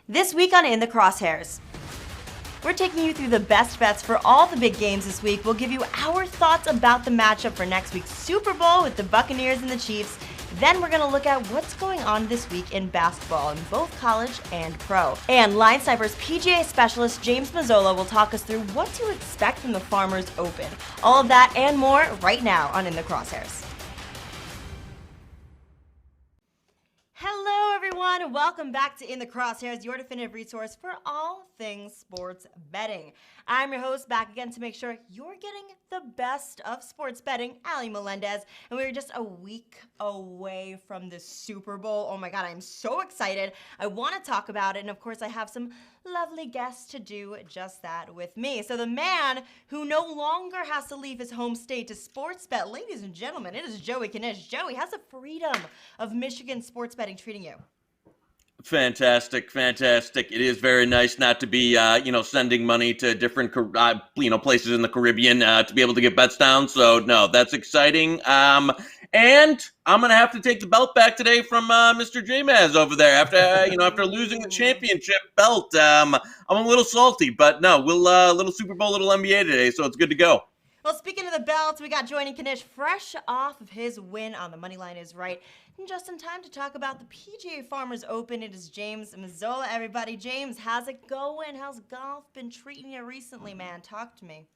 This week on In The Crosshairs, we're taking you through the best bets for all the big games this week. We'll give you our thoughts about the matchup for next week's Super Bowl with the Buccaneers and the Chiefs. Then we're going to look at what's going on this week in basketball in both college and pro. And Line Sniper's PGA specialist James Mazzola will talk us through what to expect from the Farmers Open. All of that and more right now on In The Crosshairs. Hello everyone, welcome back to In The Crosshairs, your definitive resource for all things sports betting. I'm your host, back again to make sure you're getting the best of sports betting, Ali Melendez, and we're just a week away from the Super Bowl. Oh my God, I'm so excited. I want to talk about it, and of course I have some lovely guests to do just that with me. So the man who no longer has to leave his home state to sports bet, ladies and gentlemen, it is Joey Knish. Joey, how's the freedom of Michigan sports betting treating you? Fantastic. It is very nice not to be, sending money to different, places in the Caribbean to be able to get bets down. So, no, that's exciting. And I'm going to have to take the belt back today from Mr. James over there after losing the championship belt. I'm a little salty, but no, we'll little Super Bowl, little NBA today, so it's good to go. Well, speaking of the belts, we got joining Knish fresh off of his win on the Moneyline Is Right. And just in time to talk about the PGA Farmers Open, it is James Mazzola, everybody. James, how's it going? How's golf been treating you recently, man? Talk to me.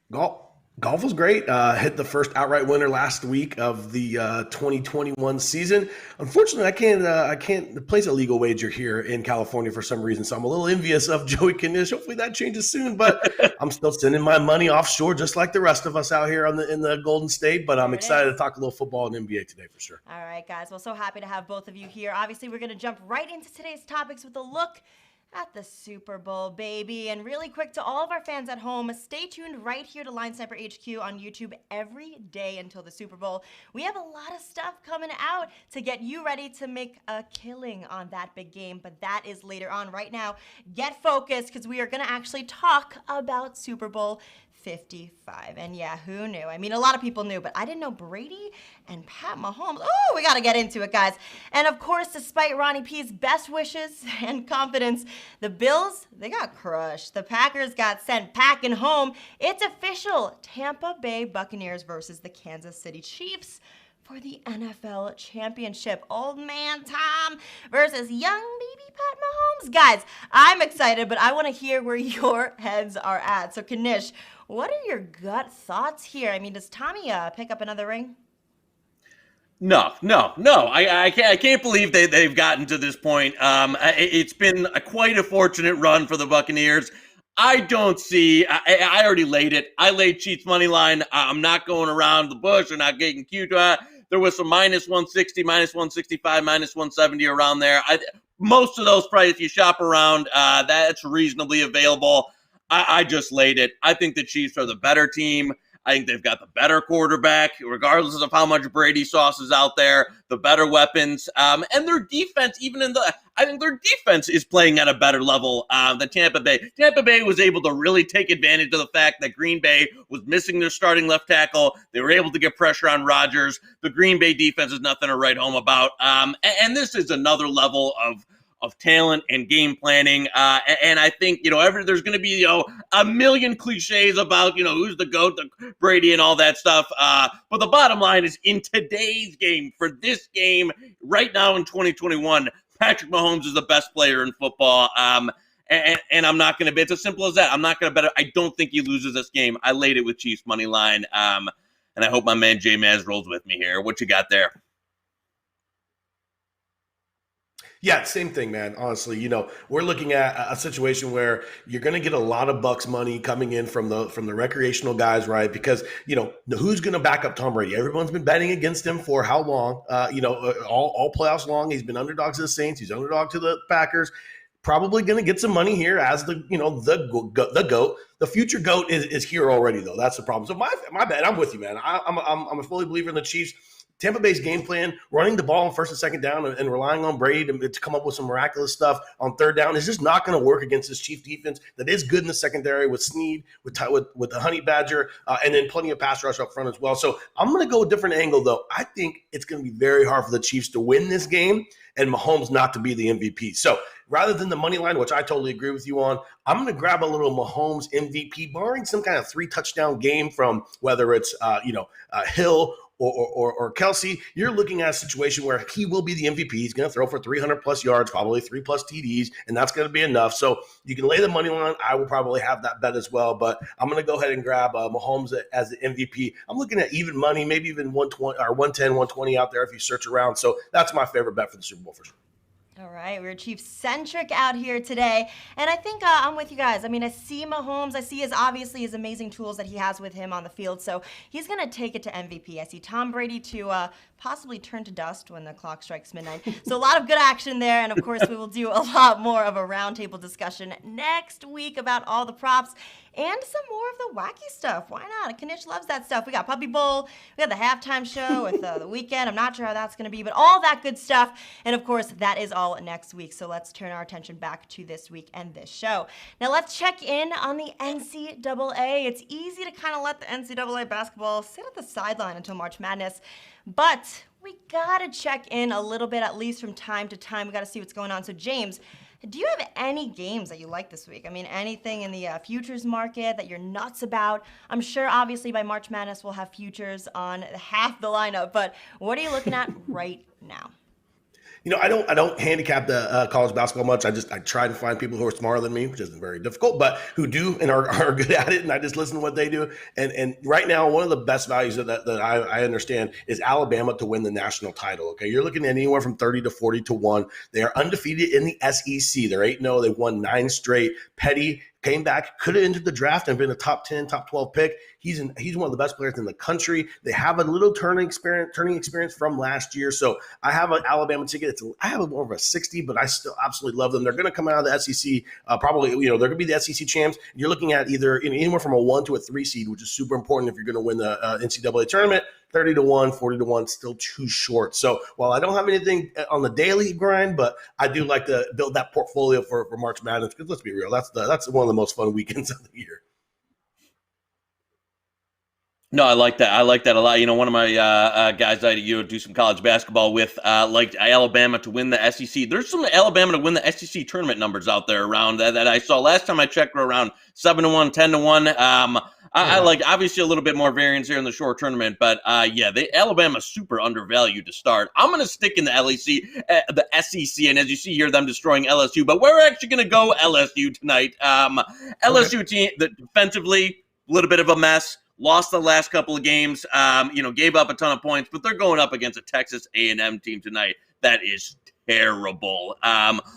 Golf was great. Hit the first outright winner last week of the 2021 season. Unfortunately, I can't place a legal wager here in California for some reason, so I'm a little envious of Joey Knish. Hopefully that changes soon, but I'm still sending my money offshore just like the rest of us out here in the Golden State, but I'm excited to talk a little football and NBA today for sure. All right, guys. Well, so happy to have both of you here. Obviously, we're going to jump right into today's topics with a look at the Super Bowl, baby. And really quick to all of our fans at home, stay tuned right here to Line Sniper HQ on YouTube every day until the Super Bowl. We have a lot of stuff coming out to get you ready to make a killing on that big game, but that is later on. Right now, get focused because we are going to actually talk about Super Bowl 55. And yeah, who knew? I mean, a lot of people knew, but I didn't know Brady and Pat Mahomes. Oh, we got to get into it, guys. And of course, despite Ronnie P's best wishes and confidence, the Bills, they got crushed. The Packers got sent packing home. It's official. Tampa Bay Buccaneers versus the Kansas City Chiefs for the NFL championship. Old man Tom versus young baby Pat Mahomes. Guys, I'm excited, but I want to hear where your heads are at. So, Knish, what are your gut thoughts here? I mean, does Tommy pick up another ring? No. I can't believe they've gotten to this point. It's been quite a fortunate run for the Buccaneers. I don't see. I already laid it. I laid Chiefs money line. I'm not going around the bush or not getting cute. There was some minus 160, minus 165, minus 170 around there. Most of those prices, if you shop around, that's reasonably available. I just laid it. I think the Chiefs are the better team. I think they've got the better quarterback, regardless of how much Brady sauce is out there, the better weapons, and their defense, I think their defense is playing at a better level than Tampa Bay. Tampa Bay was able to really take advantage of the fact that Green Bay was missing their starting left tackle. They were able to get pressure on Rodgers. The Green Bay defense is nothing to write home about. And this is another level of talent and game planning. And I think, there's going to be, a million cliches about, who's the GOAT, the Brady and all that stuff. But the bottom line is in today's game, for this game right now in 2021, Patrick Mahomes is the best player in football. And I'm not going to bet. It's as simple as that. I'm not going to bet it. I don't think he loses this game. I laid it with Chiefs money line. And I hope my man J-Maz rolls with me here. What you got there? Yeah, same thing, man. Honestly, we're looking at a situation where you're going to get a lot of Bucks money coming in from the recreational guys, right? Because who's going to back up Tom Brady? Everyone's been betting against him for how long? All playoffs long. He's been underdog to the Saints. He's underdog to the Packers. Probably going to get some money here as the GOAT. The future GOAT is here already, though. That's the problem. So my bad. I'm with you, man. I'm a fully believer in the Chiefs. Tampa Bay's game plan, running the ball on first and second down and relying on Brady to come up with some miraculous stuff on third down is just not going to work against this Chiefs defense that is good in the secondary with Snead, with the Honey Badger, and then plenty of pass rush up front as well. So I'm going to go a different angle, though. I think it's going to be very hard for the Chiefs to win this game and Mahomes not to be the MVP. So rather than the money line, which I totally agree with you on, I'm going to grab a little Mahomes MVP, barring some kind of 3-touchdown game from whether it's Hill or Kelsey. You're looking at a situation where he will be the MVP. He's going to throw for 300 plus yards, probably 3+ TDs, and that's going to be enough. So you can lay the money line. I will probably have that bet as well, but I'm going to go ahead and grab Mahomes as the MVP. I'm looking at even money, maybe even 120 or 110, 120 out there if you search around. So that's my favorite bet for the Super Bowl for sure. All right, we're Chiefs-centric out here today, and I think I'm with you guys. I mean, I see Mahomes. I see his amazing tools that he has with him on the field, so he's going to take it to MVP. I see Tom Brady to possibly turn to dust when the clock strikes midnight. So a lot of good action there, and of course, we will do a lot more of a roundtable discussion next week about all the props and some more of the wacky stuff. Why not? Knish loves that stuff. We got Puppy Bowl. We got the halftime show with the weekend. I'm not sure how that's going to be, but all that good stuff. And of course, that is all next week. So let's turn our attention back to this week and this show. Now let's check in on the NCAA. It's easy to kind of let the NCAA basketball sit at the sideline until March Madness, but we got to check in a little bit, at least from time to time. We got to see what's going on. So James, do you have any games that you like this week? I mean, anything in the futures market that you're nuts about? I'm sure, obviously, by March Madness, we'll have futures on half the lineup, but what are you looking at right now? I don't handicap the college basketball much. I try to find people who are smarter than me, which isn't very difficult, but who do and are good at it, and I just listen to what they do. And right now, one of the best values that I understand is Alabama to win the national title. Okay, you're looking at anywhere from 30 to 40 to 1. They are undefeated in the SEC. They're 8-0. They've won 9 straight. Petty came back, could have entered the draft and been a top 10, top 12 pick. He's one of the best players in the country. They have a little turning experience from last year. So I have an Alabama ticket. I have more of a 60, but I still absolutely love them. They're going to come out of the SEC. Probably, they're going to be the SEC champs. You're looking at either anywhere from a 1 to a 3 seed, which is super important if you're going to win the NCAA tournament. 30 to 1, 40 to 1, still too short. So while I don't have anything on the daily grind, but I do like to build that portfolio for March Madness, because let's be real, that's one of the most fun weekends of the year. No, I like that. I like that a lot. One of my guys I do some college basketball with liked Alabama to win the SEC. There's some Alabama to win the SEC tournament numbers out there around that I saw last time I checked were around 7-1, 10-1. I like obviously a little bit more variance here in the short tournament, but Alabama's super undervalued to start. I'm going to stick in the SEC, and as you see here, them destroying LSU, but we're actually going to go LSU tonight. LSU team that defensively, a little bit of a mess. Lost the last couple of games, gave up a ton of points, but they're going up against a Texas A&M team tonight that is terrible.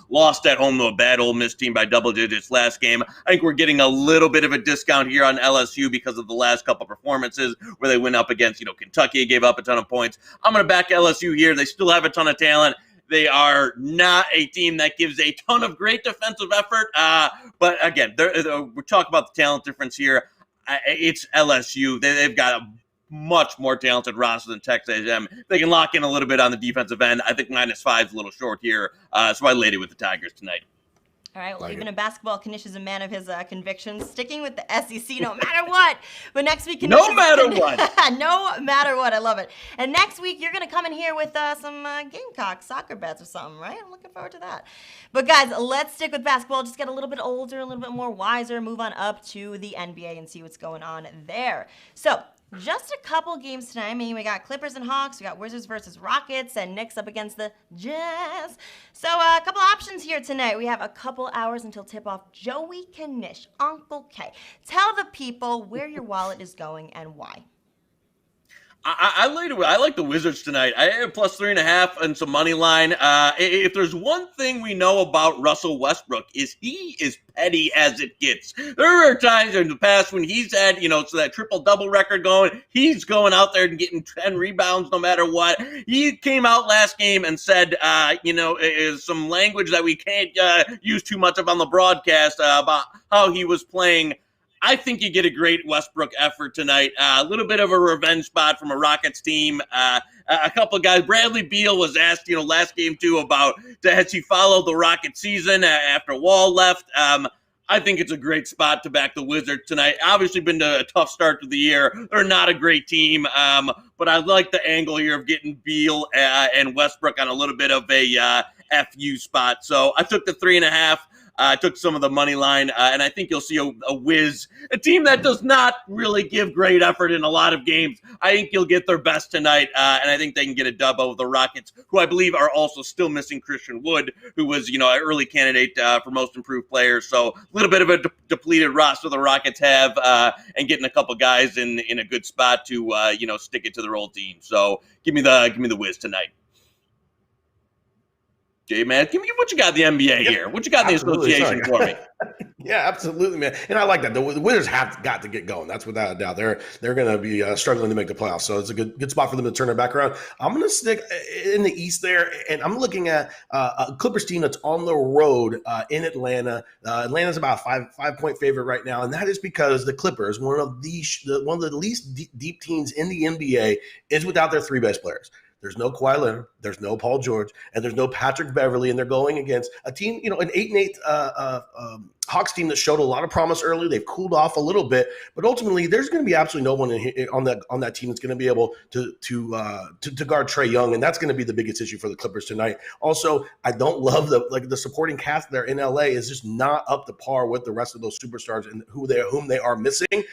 Lost at home to a bad Ole Miss team by double digits last game. I think we're getting a little bit of a discount here on LSU because of the last couple performances where they went up against, Kentucky, gave up a ton of points. I'm going to back LSU here. They still have a ton of talent. They are not a team that gives a ton of great defensive effort. But again, we're talking about the talent difference here. It's LSU. They've got a much more talented roster than Texas A&M. They can lock in a little bit on the defensive end. I think -5 is a little short here, so I laid it with the Tigers tonight. All right, well, even in basketball, Knish is a man of his convictions, sticking with the SEC no matter what. But next week, no matter what. No matter what, I love it. And next week, you're going to come in here with some Gamecock soccer bets or something, right? I'm looking forward to that. But guys, let's stick with basketball. Just get a little bit older, a little bit more wiser, move on up to the NBA and see what's going on there. So, just a couple games tonight. I mean, we got Clippers and Hawks, we got Wizards versus Rockets, and Knicks up against the Jazz. So a couple options here tonight. We have a couple hours until tip-off. Joey Knish, Uncle K. Tell the people where your wallet is going and why. I like the Wizards tonight. I have +3.5 and some money line. If there's one thing we know about Russell Westbrook is he is petty as it gets. There are times in the past when he's had, so that triple-double record going, he's going out there and getting 10 rebounds no matter what. He came out last game and said, is some language that we can't use too much of on the broadcast about how he was playing. I think you get a great Westbrook effort tonight. A little bit of a revenge spot from a Rockets team. A couple of guys. Bradley Beal was asked, last game too, about has he followed the Rocket season after Wall left. I think it's a great spot to back the Wizards tonight. Obviously been to a tough start to the year. They're not a great team, but I like the angle here of getting Beal and Westbrook on a little bit of a FU spot. So I took the 3.5. I took some of the money line, and I think you'll see a Wiz, a team that does not really give great effort in a lot of games. I think you'll get their best tonight, and I think they can get a dub over the Rockets, who I believe are also still missing Christian Wood, who was, an early candidate for most improved players. So a little bit of a depleted roster the Rockets have, and getting a couple guys in a good spot to, stick it to their old team. So give me the Wiz tonight. Jay, man, give me what you got in the NBA here. What you got in the association for me? Yeah, absolutely, man. And I like that. The Wizards have got to get going. That's without a doubt. They're going to be struggling to make the playoffs. So it's a good spot for them to turn it back around. I'm going to stick in the East there, and I'm looking at a Clippers team that's on the road in Atlanta. Atlanta's about a 5-point favorite right now, and that is because the Clippers, one of the least deep teams in the NBA, is without their three best players. There's no Kawhi Leonard, there's no Paul George, and there's no Patrick Beverly, and they're going against a team, an 8-8 Hawks team that showed a lot of promise early. They've cooled off a little bit, but ultimately there's going to be absolutely no one on that team that's going to be able to guard Trae Young, and that's going to be the biggest issue for the Clippers tonight. Also, I don't love the supporting cast there in LA is just not up to par with the rest of those superstars and whom they are missing.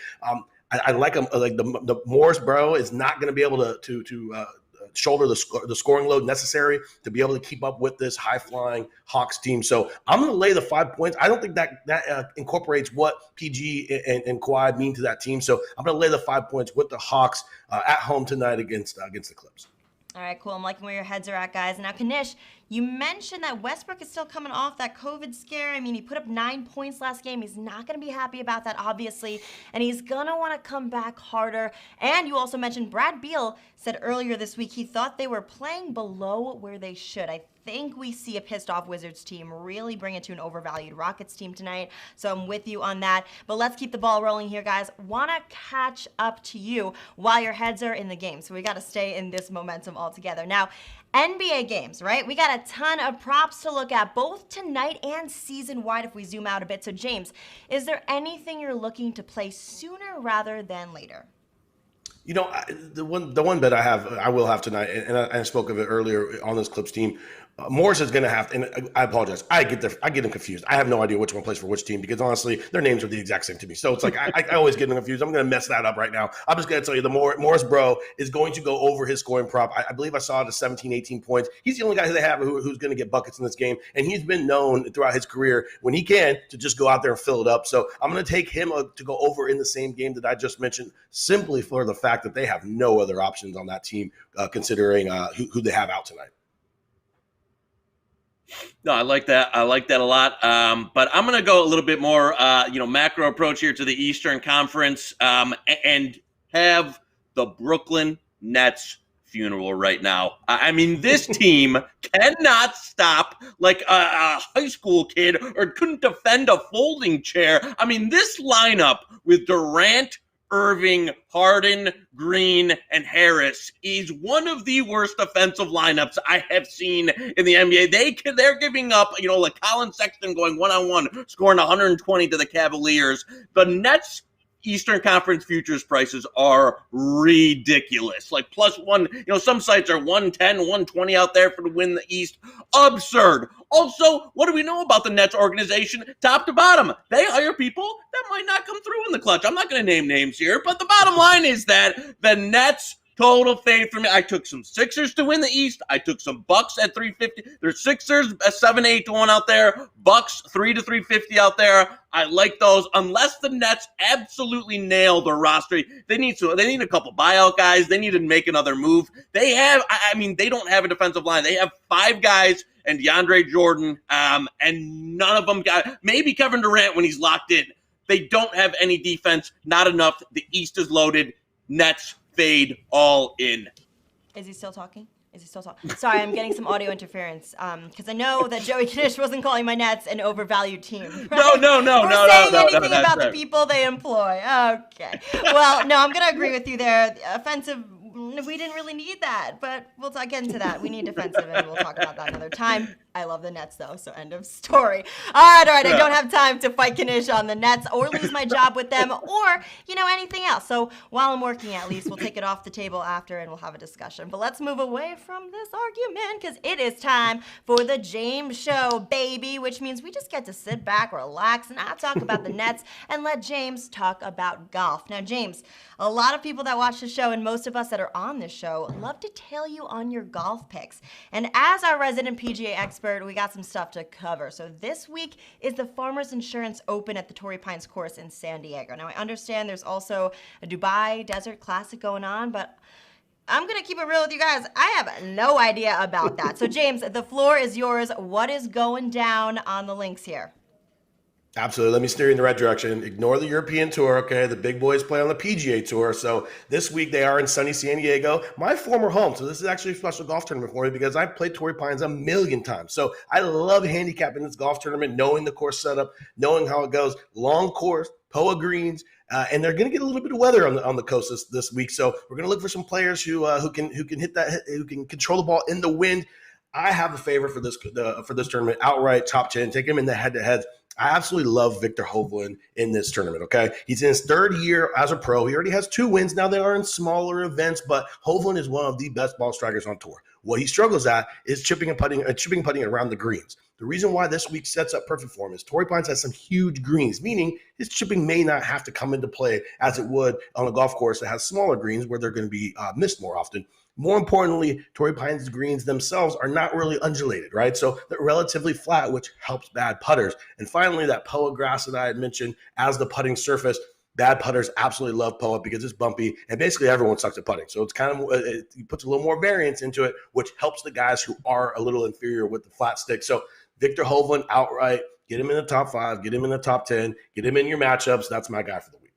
I like them. Like the Morris bro is not going to be able to shoulder the scoring load necessary to be able to keep up with this high-flying Hawks team. So I'm going to lay the 5 points. I don't think that incorporates what PG and Kawhi mean to that team. So I'm going to lay the 5 points with the Hawks at home tonight against the Clips. All right, cool. I'm liking where your heads are at, guys. Now, Knish, you mentioned that Westbrook is still coming off that COVID scare. I mean, he put up 9 points last game. He's not going to be happy about that, obviously, and he's going to want to come back harder. And you also mentioned Brad Beal said earlier this week he thought they were playing below where they should. I think we see a pissed-off Wizards team really bring it to an overvalued Rockets team tonight, so I'm with you on that. But let's keep the ball rolling here, guys. Want to catch up to you while your heads are in the game, so we got to stay in this momentum all together. Now, NBA games, right? We got a ton of props to look at, both tonight and season-wide if we zoom out a bit. So, James, is there anything you're looking to play sooner rather than later? The one bet I will have tonight, and I spoke of it earlier on this Clips team. Morris is going to have to, and I apologize. I get them confused. I have no idea which one plays for which team because honestly, their names are the exact same to me. So it's like I always get them confused. I'm going to mess that up right now. I'm just going to tell you the Morris bro is going to go over his scoring prop. I believe I saw it at 17, 18 points. He's the only guy they have who's going to get buckets in this game, and he's been known throughout his career when he can to just go out there and fill it up. So I'm going to take him to go over in the same game that I just mentioned, simply for the fact that they have no other options on that team, considering who they have out tonight. No, I like that. I like that a lot. But I'm going to go a little bit more, macro approach here to the Eastern Conference, and have the Brooklyn Nets funeral right now. I mean, this team cannot stop like a high school kid or couldn't defend a folding chair. I mean, this lineup with Durant, Irving, Harden, Green, and Harris is one of the worst defensive lineups I have seen in the NBA. They're giving up, like Colin Sexton going one-on-one, scoring 120 to the Cavaliers. The Nets Eastern Conference futures prices are ridiculous. Like +1, some sites are 110, 120 out there for to win the East. Absurd. Also, what do we know about the Nets organization top to bottom? They hire people that might not come through in the clutch. I'm not going to name names here, but the bottom line is that the Nets total fade for me. I took some Sixers to win the East. I took some Bucks at 350. There's Sixers at 7-8 to 1 out there. Bucks 3 to 350 out there. I like those. Unless the Nets absolutely nail their roster, they need a couple buyout guys. They need to make another move. They don't have a defensive line. They have 5 guys and DeAndre Jordan, and none of them got maybe Kevin Durant when he's locked in. They don't have any defense. Not enough. The East is loaded. Nets fade all in. Is he still talking? Is he still talking? Sorry, I'm getting some audio interference because I know that Joey Knish wasn't calling my Nets an overvalued team. Right? No. Or saying anything That's about the fair. people they employ. Okay. Well, no, I'm going to agree with you there. Offensive, we didn't really need that, but we'll get into that. We need defensive, and we'll talk about that another time. I love the Nets, though, so end of story. All right. I don't have time to fight Knish on the Nets or lose my job with them or, anything else. So while I'm working, at least, we'll take it off the table after and we'll have a discussion. But let's move away from this argument because it is time for the James Show, baby, which means we just get to sit back, relax, and not talk about the Nets and let James talk about golf. Now, James, a lot of people that watch the show and most of us that are on this show love to tail you on your golf picks. And as our resident PGA expert, we got some stuff to cover. So this week is the Farmers Insurance Open at the Torrey Pines course in San Diego. Now, I understand there's also a Dubai Desert Classic going on, but I'm going to keep it real with you guys. I have no idea about that. So, James, the floor is yours. What is going down on the links here? Absolutely. Let me steer you in the right direction. Ignore the European Tour, okay? The big boys play on the PGA Tour. So this week they are in sunny San Diego, my former home. So this is actually a special golf tournament for me because I've played Torrey Pines a million times. So I love handicapping this golf tournament, knowing the course setup, knowing how it goes. Long course, POA greens, and they're going to get a little bit of weather on the coast this week. So we're going to look for some players who can hit that, who can control the ball in the wind. I have a favorite for this tournament, outright top 10. Take him in the head-to-heads. I absolutely love Viktor Hovland in this tournament, okay? He's in his third year as a pro. He already has 2 wins. Now they are in smaller events, but Hovland is one of the best ball strikers on tour. What he struggles at is chipping and putting around the greens. The reason why this week sets up perfect for him is Torrey Pines has some huge greens, meaning his chipping may not have to come into play as it would on a golf course that has smaller greens where they're going to be missed more often. More importantly, Torrey Pines greens themselves are not really undulated, right? So they're relatively flat, which helps bad putters. And finally, that POA grass that I had mentioned as the putting surface, bad putters absolutely love POA because it's bumpy, and basically everyone sucks at putting. So it's kind of, it puts a little more variance into it, which helps the guys who are a little inferior with the flat stick. So Viktor Hovland outright, get him in the top 5, get him in the top 10, get him in your matchups. That's my guy for the week.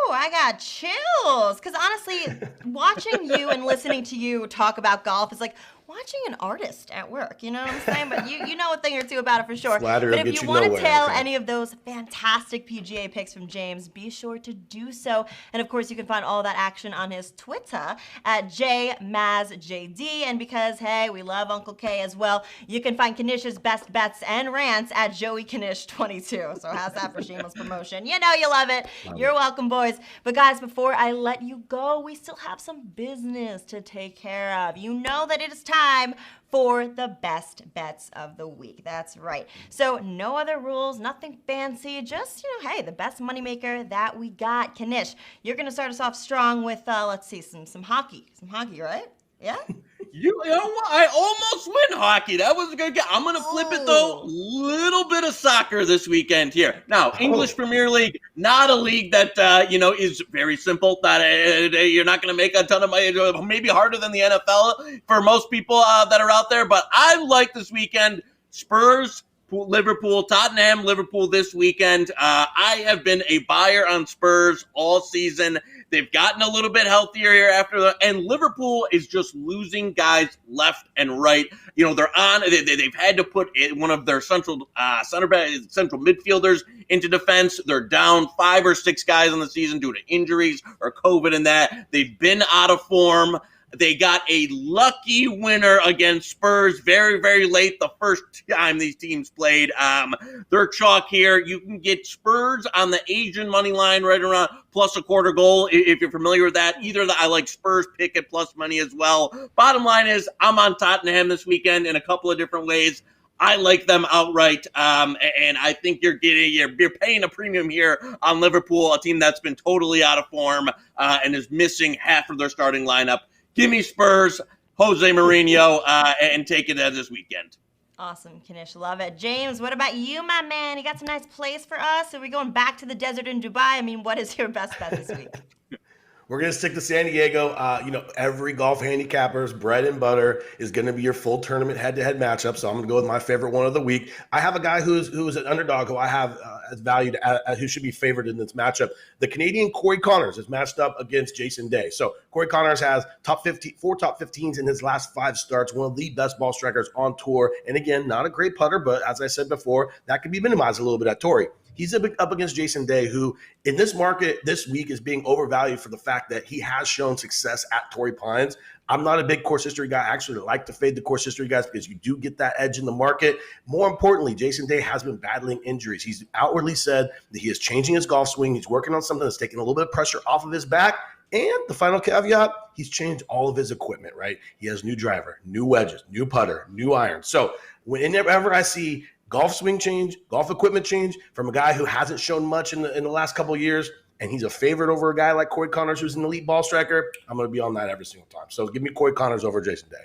I got chills because honestly, watching you and listening to you talk about golf is like watching an artist at work. You know what I'm saying? But you know a thing or two about it for sure. Flattery but if you want to tail okay? any of those fantastic PGA picks from James, be sure to do so. And of course, you can find all that action on his Twitter at JMazJD. And because, hey, we love Uncle K as well, you can find Knish's best bets and rants at Joey Knish22. So how's that for shameless promotion? You know you love it. You're welcome, boys. But guys, before I let you go, we still have some business to take care of. You know that it is time for the best bets of the week. That's right. So no other rules, nothing fancy, just, hey, the best moneymaker that we got. Knish, you're going to start us off strong with, let's see, some hockey. Some hockey, right? Yeah? I almost win hockey. That was a good game. I'm going to flip it, though. Little bit of soccer this weekend here. Now, English Premier League, not a league that, is very simple. You're not going to make a ton of money, maybe harder than the NFL for most people that are out there. But I like this weekend Spurs, Liverpool, Tottenham, Liverpool this weekend. I have been a buyer on Spurs all season. They've gotten a little bit healthier here and Liverpool is just losing guys left and right. They've had to put one of their central midfielders into defense. They're down 5 or 6 guys on the season due to injuries or COVID and that. They've been out of form. They got a lucky winner against Spurs very, very late the first time these teams played. They're chalk here. You can get Spurs on the Asian money line right around plus a quarter goal if you're familiar with that. I like Spurs pick at plus money as well. Bottom line is I'm on Tottenham this weekend in a couple of different ways. I like them outright, and I think you're paying a premium here on Liverpool, a team that's been totally out of form and is missing half of their starting lineup. Give me Spurs, Jose Mourinho, and take it this weekend. Awesome, Knish. Love it. James, what about you, my man? You got some nice plays for us? Are we going back to the desert in Dubai? I mean, what is your best bet this week? We're going to stick to San Diego. Every golf handicapper's bread and butter is going to be your full tournament head-to-head matchup. So I'm going to go with my favorite one of the week. I have a guy who's an underdog who I have as valued, who should be favored in this matchup. The Canadian Corey Connors is matched up against Jason Day. So Corey Connors has four top 15s in his last 5 starts, one of the best ball strikers on tour. And again, not a great putter, but as I said before, that can be minimized a little bit at Torrey. He's up against Jason Day, who in this market this week is being overvalued for the fact that he has shown success at Torrey Pines. I'm not a big course history guy. I actually like to fade the course history guys because you do get that edge in the market. More importantly, Jason Day has been battling injuries. He's outwardly said that he is changing his golf swing. He's working on something that's taking a little bit of pressure off of his back. And the final caveat, he's changed all of his equipment, right? He has new driver, new wedges, new putter, new irons. So whenever I see golf swing change, golf equipment change from a guy who hasn't shown much in the last couple of years, and he's a favorite over a guy like Corey Connors, who's an elite ball striker, I'm going to be on that every single time. So give me Corey Connors over Jason Day.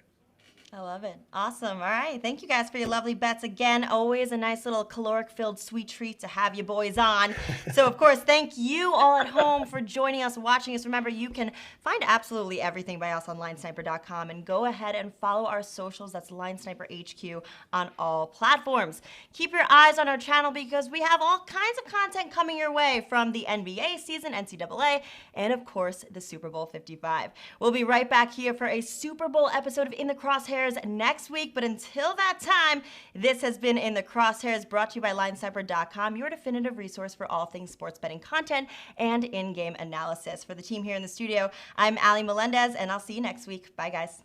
I love it. Awesome. All right. Thank you guys for your lovely bets. Again, always a nice little caloric-filled sweet treat to have you boys on. So, of course, thank you all at home for joining us, watching us. Remember, you can find absolutely everything by us on linesniper.com and go ahead and follow our socials. That's LineSniperHQ on all platforms. Keep your eyes on our channel because we have all kinds of content coming your way from the NBA season, NCAA, and, of course, the Super Bowl 55. We'll be right back here for a Super Bowl episode of In The Crosshairs next week, but until that time, this has been In The Crosshairs, brought to you by linesniper.com, your definitive resource for all things sports betting content and in-game analysis. For the team here in the studio, I'm Ali Melendez, and I'll see you next week. Bye, guys.